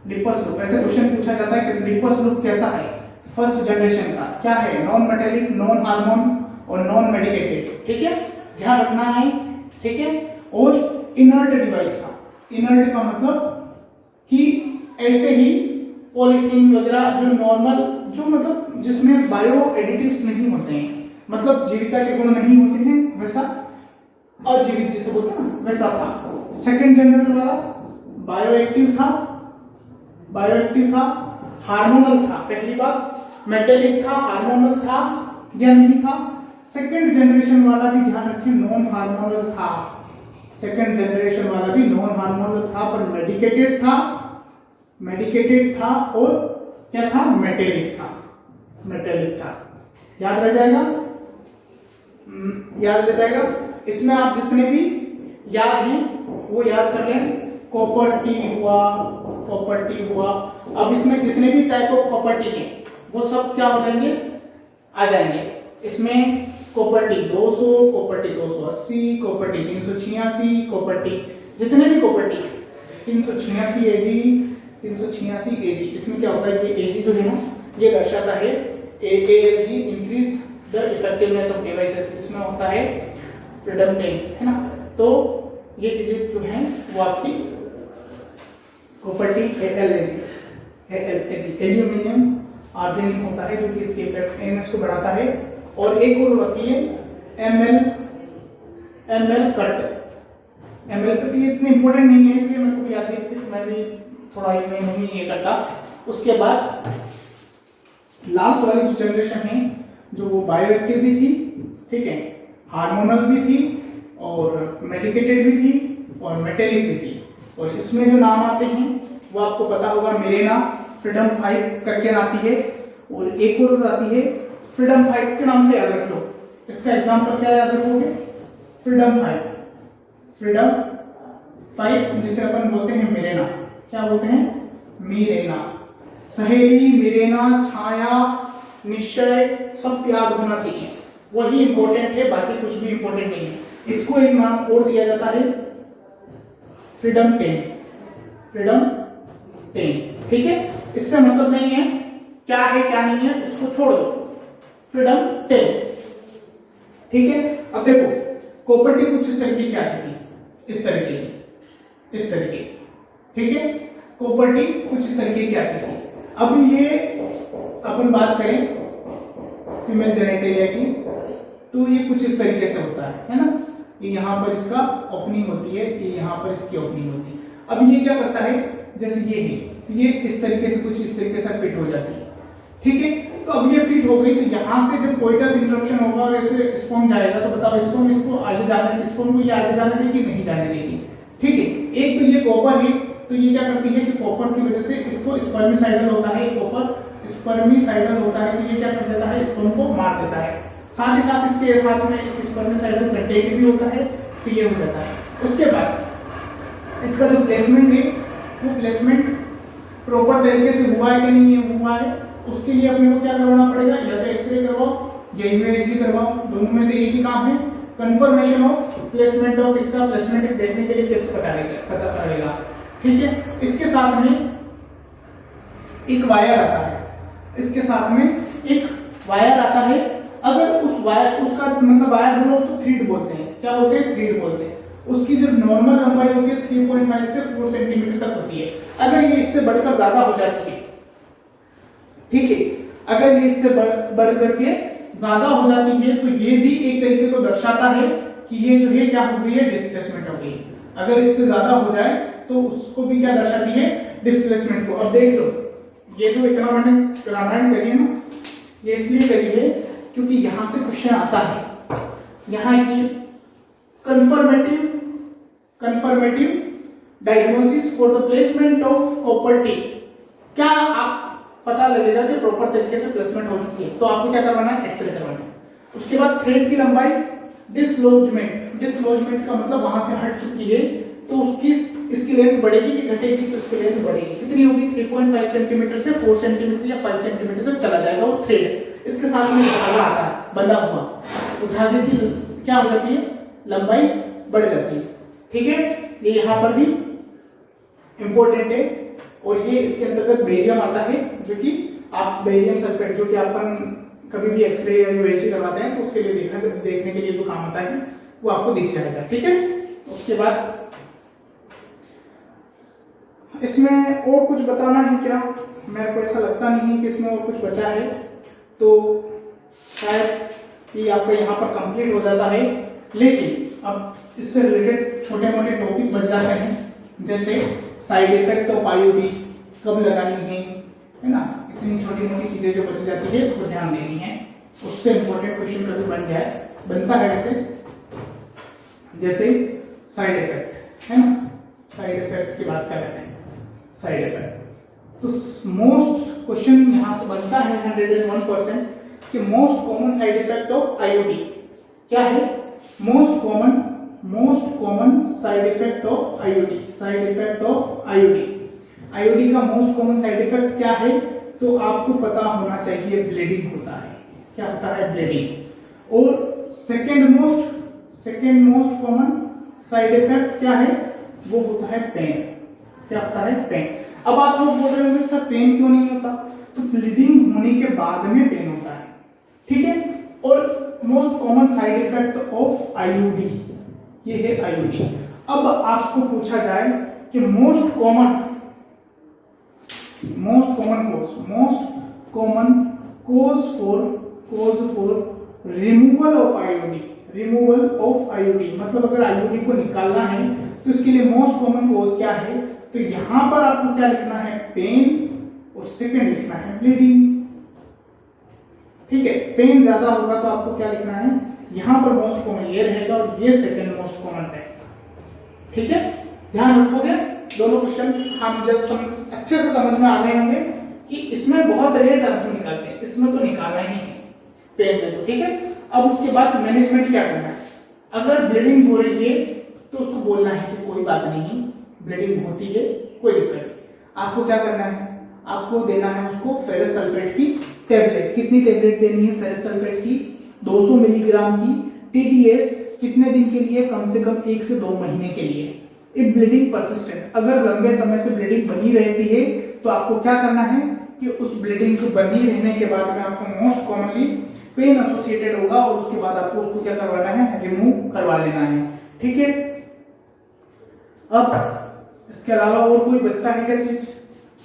लिपस लूप। ऐसे क्वेश्चन पूछा जाता है कि लिपस लूप कैसा है, फर्स्ट जनरेशन का क्या है, नॉन मेटेलिक, नॉन हार्मोन और नॉन मेडिकेटेड, ठीक है, ध्यान रखना है, ठीक है। और इनर्ट डिवाइस था, इनर्ट का मतलब कि ऐसे ही पॉलीथीन वगैरह जो नॉर्मल, जो मतलब जिसमें बायो एडिटिव्स नहीं होते हैं, मतलब जीविका के गुण नहीं होते हैं, वैसा अजीवित जिसे बोलते हैं ना, वैसा था। सेकंड जनरल वाला बायोएक्टिव था, हार्मोनल था, पहली बात मेटेलिक था, हार्मोनल था या नहीं था। सेकंड जनरेशन वाला भी ध्यान रखें, नॉन हार्मोनल था, सेकंड जनरेशन वाला भी नॉन हार्मोनल था पर मेडिकेटेड था और क्या था, मेटेलिक था। याद रह जाएगा। इसमें आप जितने भी याद हैं वो याद कर लें। कॉपर टी हुआ। अब इसमें जितने भी टाइप ऑफ कॉपर टी हैं वो सब क्या हो जाएंगे, आ जाएंगे। इसमें copper T 200, copper T 280, copper T 386, copper T जितने भी कॉपर टी 386 AG। इसमें क्या होता है कि AG जो है ना, ये दर्शाता है ALG, increase the effectiveness of devices. इसमें होता है फ्रीडम टेन, है ना। तो ये चीजें जो हैं वो आपकी copper T ALAG, aluminium arsenic होता है जो कि इसके इफेक्टिवनेस को बढ़ाता है। और एक और होती है ML कट। ये इतने इंपॉर्टेंट नहीं है इसलिए मेरे को भी याद नहीं, मैं भी थोड़ा इसमें नहीं ये करता। उसके बाद लास्ट वाली जो जनरेशन है, जो वो बायोएक्टिव भी थी, ठीक है, हार्मोनल भी थी और मेडिकेटेड भी थी और मेटेलिक भी थी। और इसमें जो नाम आते हैं वो आपको पता होगा, मिरेना, फ्रीडम 5 करके आती है और एक और आती है फ्रीडम 5 के नाम से याद रख लो। इसका एग्जांपल क्या याद रखोगे, फ्रीडम 5 जिसे अपन बोलते हैं मिरेना। क्या बोलते हैं, मिरेना। सहेली, मिरेना, छाया, निश्चय सब याद होना चाहिए, वही इंपॉर्टेंट है, बाकी कुछ भी इंपॉर्टेंट नहीं है। इसको एक नाम और दिया जाता है फ्रीडम 10, ठीक है। इससे मतलब नहीं है क्या है क्या नहीं है, उसको छोड़ दो, फ्रीडम 10, ठीक है। अब देखो कॉपर टी कुछ इस तरीके की आती थी, इस तरीके, ठीक है। कॉपर टी कुछ इस तरीके की आती थी। अब ये अपन बात करें फीमेल जेनेटेरिया की, तो ये कुछ इस तरीके से होता है ना। ये यहाँ पर इसका ओपनिंग होती है, ये यहाँ पर इसकी ओपनिंग होती है। अब ये क्या करता है, जैसे ये है, ये इस तरीके से कुछ इस तरीके से फिट हो जाती है, ठीक है। तो अब ये फिट हो गई, तो यहाँ से जब कोइटस इंटरप्शन होगा और ऐसे स्पर्म जाएगा, तो बताओ स्पर्म इसको आगे जाने, स्पर्म को ये आगे जाने देगी, नहीं जाने देगी, ठीक है। एक तो ये कॉपर है, तो ये क्या करती है कि कॉपर की वजह से इसको स्पर्मिसाइडल होता है, कॉपर स्पर्मिसाइडल होता है, तो ये क्या कर देता है, स्पर्म को मार देता है। साथ ही साथ इसके साथ में स्पर्मिसाइडल कंटेंट भी होता है, तो ये हो जाता है। उसके बाद इसका जो प्लेसमेंट है, वो प्लेसमेंट प्रॉपर तरीके से हुआ है कि नहीं हुआ है, उसके लिए अपने को क्या करवाना पड़ेगा, या तो एक्सरे करवाओ या यूएसजी करवाओ, दोनों में से एक ही काम है। कंफर्मेशन ऑफ प्लेसमेंट ऑफ इसका प्लेसमेंट देखने के लिए कैसे पता करेगा, ठीक है। इसके साथ में एक वायर आता है, अगर उस वायर, उसका मतलब वायर बोलो तो थ्रीड बोलते हैं, क्या बोलते हैं, थ्रीड बोलते हैं। उसकी जो नॉर्मल लंबाई होती है 3.5 से 4 सेंटीमीटर तक होती है। अगर ये इससे बढ़कर ज्यादा हो जाती है, ठीक है, अगर ये इससे बढ़ करके ज्यादा हो जाती है, तो ये भी एक तरीके को दर्शाता है कि ये जो है क्या हो गई है, डिस्प्लेसमेंट हो गई। अगर इससे ज्यादा हो जाए तो उसको भी क्या दर्शाती है, डिस्प्लेसमेंट को। अब देख लो, ये जो इतना मैंने रामायण करी है ना, ये इसलिए करी है क्योंकि यहां से क्वेश्चन आता है यहाँ की confirmative diagnosis for the placement of copper T. क्या आप पता लगेगा कि प्रॉपर तरीके से प्लेसमेंट हो चुकी है, तो आपको क्या करवाना है, एक्सरे करवाना है। उसके बाद थ्रेड की लंबाई, डिसलॉजमेंट का मतलब वहां से हट चुकी है, तो उसकी इसकी लेंथ बढ़ेगी कि घटेगी, तो इसकी लेंथ बढ़ेगी। कितनी होगी, 3.5 सेंटीमीटर से 4 सेंटीमीटर या 5 सेंटीमीटर तक चला जाएगा वो थ्रेड। इसके साथ में धागा आता है बंधा हुआ, तो धागे की क्या हो जाती है, लंबाई बढ़ जाती है। ठीक है, ये यहाँ पर भी इंपॉर्टेंट है। और ये इसके अंतर्गत बेरियम आता है, जो कि आप बेरियम सल्फेट, जो कि अपन कभी भी एक्सरे या यूएसजी करवाते हैं तो उसके लिए देखने के लिए जो काम आता है वो आपको दिख जाएगा। ठीक है, उसके बाद इसमें और कुछ बताना है क्या, मेरे को ऐसा लगता नहीं है कि इसमें और कुछ बचा है, तो शायद ये आपका यहाँ पर कंप्लीट हो जाता है। लेकिन अब इससे रिलेटेड छोटे मोटे टॉपिक बच जाते हैं, जैसे साइड इफेक्ट ऑफ आईओडी कब लगानी है ना, इतनी छोटी मोटी चीजें जो बच जाती है वो ध्यान देनी है। उससे इंपॉर्टेंट क्वेश्चन कभी बनता है जैसे साइड इफेक्ट है ना, साइड इफेक्ट की बात कर रहे हैं। साइड इफेक्ट तो मोस्ट क्वेश्चन यहां से बनता है 101% कि most common side effect of IOD क्या है, most common side effect of IOD, side effect of IOD का मोस्ट कॉमन साइड इफेक्ट क्या है, तो आपको पता होना चाहिए ब्लीडिंग होता है। क्या होता है, ब्लीडिंग। और second most common side effect क्या है, वो होता है पेन। क्या होता है, पेन। अब आप लोग बोल रहे होंगे सर पेन क्यों नहीं होता, तो ब्लीडिंग होने के बाद में पेन होता है। ठीक है, और most common side effect of IOD, ये है आईओडी। अब आपको पूछा जाए कि most common cause for removal of IOD, मतलब अगर आईओडी को निकालना है तो इसके लिए मोस्ट कॉमन कॉज क्या है, तो यहां पर आपको क्या लिखना है, पेन, और सेकंड लिखना है ब्लीडिंग। ठीक है, पेन ज्यादा होगा तो आपको क्या लिखना है, यहां पर मोस्ट कॉमन ये रहेगा और ये सेकंड मोस्ट कॉमन है। ठीक है, ध्यान रखोगे दोनों क्वेश्चन, हम जस्ट अच्छे से समझ में आ गए होंगे कि इसमें बहुत रेयर चांस में निकालते हैं, इसमें तो निकालना ही है पेन में। तो ठीक है, अब उसके बाद मैनेजमेंट क्या करना है, अगर ब्लीडिंग हो रही है तो उसको बोलना है कि कोई बात नहीं, ब्लीडिंग होती है, कोई दिक्कत नहीं। आपको क्या करना है, आपको देना है उसको फेरस सल्फेट की टेबलेट। कितनी टेबलेट देनी है फेरस सल्फेट की, 200 मिलीग्राम की। टीडीएस कितने दिन के लिए, कम से कम 1 से 2 महीने के लिए। इफ ब्लीडिंग परसिस्टेंट, अगर लंबे समय से ब्लीडिंग बनी रहती है तो आपको क्या करना है कि उस ब्लीडिंग को बनी रहने के बाद में आपको मोस्ट कॉमनली पेन एसोसिएटेड होगा, और उसके बाद आपको उसको क्या करवाना है, रिमूव करवा लेना है। ठीक है, अब इसके अलावा और कोई बचता है क्या चीज,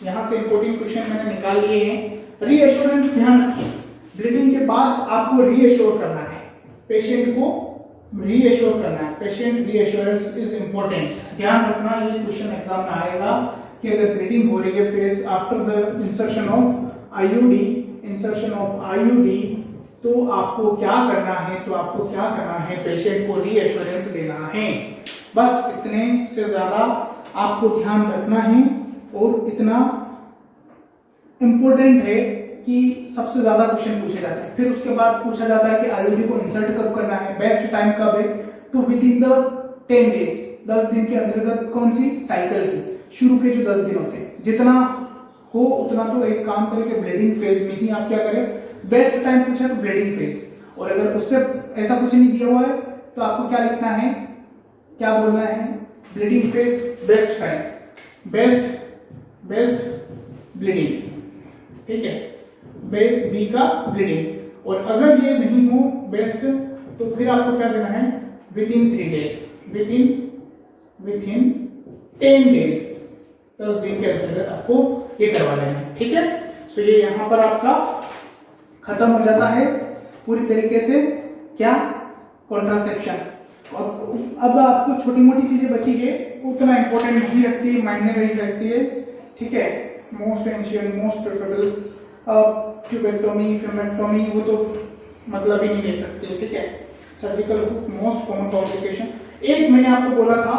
यहां से इंपोर्टेंट क्वेश्चन मैंने निकाल लिए हैं। रीएश्योरेंस, ध्यान रखिए, ब्लीडिंग के बाद आपको रीएश्योर करना है, पेशेंट को रीएश्योर करना है, पेशेंट रीएश्योरेंस इज इंपॉर्टेंट। ध्यान रखना, ये क्वेश्चन एग्जाम में आएगा कि अगर ब्लीडिंग हो रही है face after the insertion of IUD, तो आपको क्या करना है, पेशेंट को रीएश्योरेंस देना है। बस इतने से ज्यादा आपको ध्यान रखना है, और इतना इंपॉर्टेंट है कि सबसे ज्यादा क्वेश्चन पूछे जाते हैं। फिर उसके बाद पूछा जाता है कि आईओडी को इंसर्ट कब करना है, बेस्ट टाइम कब है, तो विद इन द 10 डेज, 10 दिन के अंतर्गत कौन सी साइकिल की, शुरू के जो 10 दिन होते हैं, जितना हो उतना तो एक काम करें कि ब्लीडिंग फेज में ही आप क्या करें, बेस्ट टाइम पूछा तो ब्लीडिंग फेज। और अगर उससे ऐसा कुछ नहीं दिया हुआ है तो आपको क्या लिखना है, क्या बोलना है, bleeding phase best time, best bleeding. ठीक है, बी का ब्लीडिंग। और अगर ये नहीं हो बेस्ट, तो फिर आपको क्या देना है, with in 3 days, with in 10 days, 10 दिन के अंतर्गत आपको ये करवा लेना है। ठीक है, सो ये यहां पर आपका खत्म हो जाता है पूरी तरीके से क्या, कॉन्ट्रासेप्शन। अब आपको छोटी मोटी चीजें बची है, उतना इंपॉर्टेंट नहीं रखती है, मायने नहीं रखती है। ठीक है, मोस्ट एंशियल, मोस्ट प्रेफरेबल, ट्यूबेक्टोमी, फेमेक्टोमी, वो तो मतलब ही नहीं देख सकते। ठीक है, surgical hook most common complication. एक मैंने आपको बोला था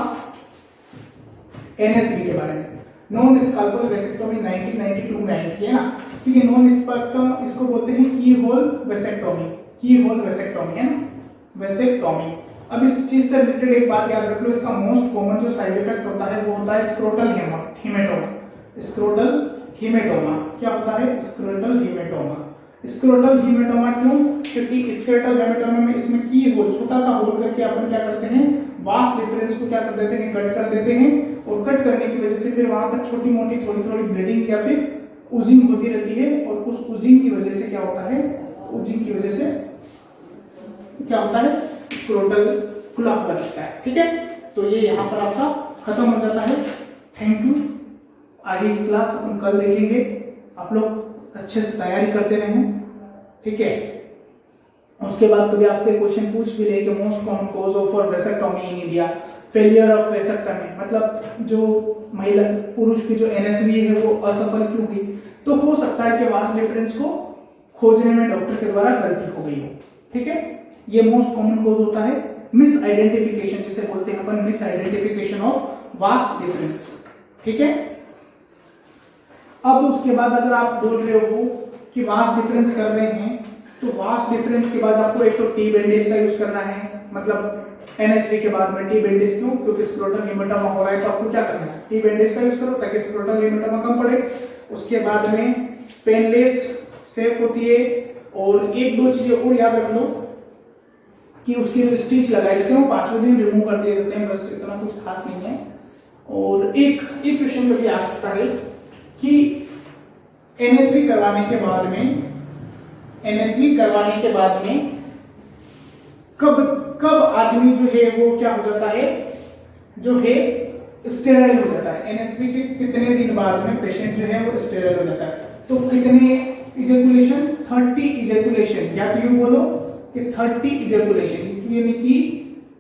एनएसवी के बारे में, नॉन स्काल्पल वेसेक्टोमी 1992 में आई थी, है ना। ठीक है, नॉन स्काल्पल इसको बोलते हैं की होल वेसेक्टोमी, की होल वेसेक्टोमी, है ना, वेसेक्टोमी। अब इस चीज से रिलेटेड एक बात याद रख लो, इसका मोस्ट कॉमन जो साइड इफेक्ट होता है वो होता है स्क्रोटल हेमेटोमा। स्क्रोटल हेमेटोमा क्या होता है? Scrotal haematoma. स्क्रोटल हेमेटोमा क्यों? क्योंकि स्क्रोटल हेमेटोमा में इसमें की होल, छोटा सा होल करके अपन क्या करते हैं, वास डिफरेंस को क्या कर देते हैं, कट कर देते हैं, और कट करने की वजह से फिर वहां पर छोटी मोटी थोड़ी थोड़ी ब्लीडिंग या फिर उजिंग होती रहती है, और उस उजिंग की वजह से क्या होता है, उजिंग की वजह से क्या होता है, स्क्रोटल खुला हुआ लगता है। ठीक है, तो ये यहाँ पर आपका खत्म हो जाता है। Thank you. आगे की क्लास अपन कल देखेंगे। आप लोग अच्छे से तैयारी करते रहें। ठीक है, उसके बाद कभी आपसे क्वेश्चन पूछ भी ले कि most common cause of vasectomy in India, failure of vasectomy, मतलब जो महिला पुरुष की जो एनएसवी है वो असफल क्यों हुई, तो हो सकता है कि वास डिफरेंस को खोजने में डॉक्टर के द्वारा गलती हो गई हो। ठीक है, ये मोस्ट कॉमन कॉज होता है मिस आइडेंटिफिकेशन, जिसे बोलते हैं अपन misidentification of was difference. ठीक है, अब उसके बाद अगर आप बोल रहे हो कि वास डिफरेंस कर रहे हैं, तो वास डिफरेंस के बाद आपको एक तो टी बैंडेज का यूज करना है, मतलब एनएसवी के बाद में टी बैंडेज क्यों, क्योंकि स्क्रोटल हेमेटोमा हो रहा है, तो आपको क्या करना है, टी बैंडेज का यूज करो ताकि स्क्रोटल हेमेटोमा कम पड़े। उसके बाद में पेनलेस सेफ होती है, और एक दो चीजें और याद रख लो कि उसके जो स्टिच लगाए जाते हैं वो 5वें दिन रिमूव कर दिए जाते हैं, बस इतना कुछ खास नहीं है। और एक क्वेश्चन भी आ सकता है कि एनएसवी करवाने के बाद में, एनएसवी करवाने के बाद में कब आदमी जो है वो क्या हो जाता है, जो है स्टेराइल हो जाता है। एनएसवी के कितने दिन बाद में पेशेंट जो है वो स्टेराइल हो जाता है, तो कितने इजैकुलेशन, 30 इजैकुलेशन, या तो यूं बोलो कि 30 इजैकुलेशन, यानी कि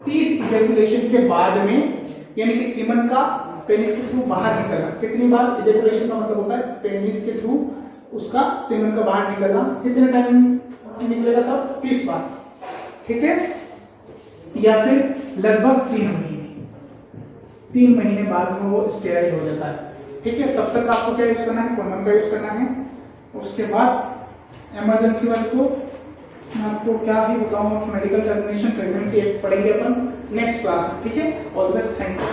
30 इजैकुलेशन के बाद में, यानी कि सीमन का पेनिस के थ्रू बाहर निकलना। कितनी बार इजैकुलेशन का मतलब होता है पेनिस के थ्रू उसका सीमन का बाहर निकलना, कितने टाइम निकलेगा तब? 30 बार। ठीक है, या फिर लगभग 3 महीने बाद में वो स्टेराइल हो जाता है। ठीक है, तब तक आपको क्या यूज करना है, कंडोम का यूज करना है। उसके बाद इमरजेंसी वाले को मैं आपको क्या ही बताऊं, मेडिकल टर्मिनेशन प्रेगनेंसी एक्ट पढ़ेंगे अपन नेक्स्ट क्लास में। ठीक है, all the best, thank you.